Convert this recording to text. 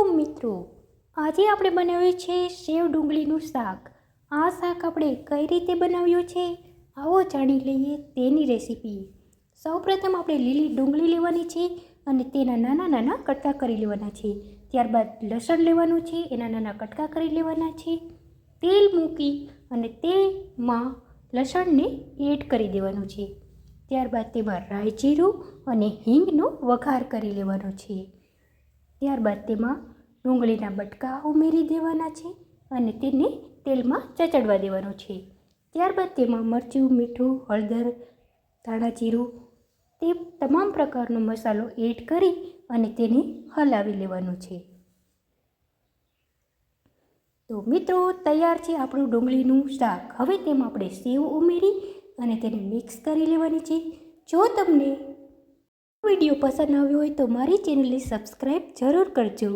Hello મિત્રો, આજે આપણે બનાવ્યું છે સેવ ડુંગળીનું શાક। આ શાક આપણે કઈ રીતે બનાવ્યું છે આવો જાણી લઈએ તેની રેસીપી। સૌપ્રથમ આપણે લીલી ડુંગળી લેવાની છે અને તેના નાના નાના કટકા કરી લેવાના છે। ત્યારબાદ લસણ લેવાનું છે, એના નાના કટકા કરી લેવાના છે। તેલ મૂકી અને તેમાં લસણને એડ કરી દેવાનું છે। ત્યારબાદ તેમાં રાઈ જીરું અને હિંગનો વઘાર કરી લેવાનો છે। ત્યારબાદ તેમાં ડુંગળીના બટકા ઉમેરી દેવાના છે અને તેને તેલમાં ચચડવા દેવાનું છે। ત્યારબાદ તેમાં મરચું, મીઠું, હળદર, ધાણા જીરું તે તમામ પ્રકારનો મસાલો એડ કરી અને તેને હલાવી લેવાનું છે। તો મિત્રો, તૈયાર છે આપણું ડુંગળીનું શાક। હવે તેમાં આપણે સેવ ઉમેરી અને તેને મિક્સ કરી લેવાની છે। જો તમને વિડીયો પસંદ આવ્યો હોય તો મારી ચેનલને સબસ્ક્રાઈબ જરૂર કરજો।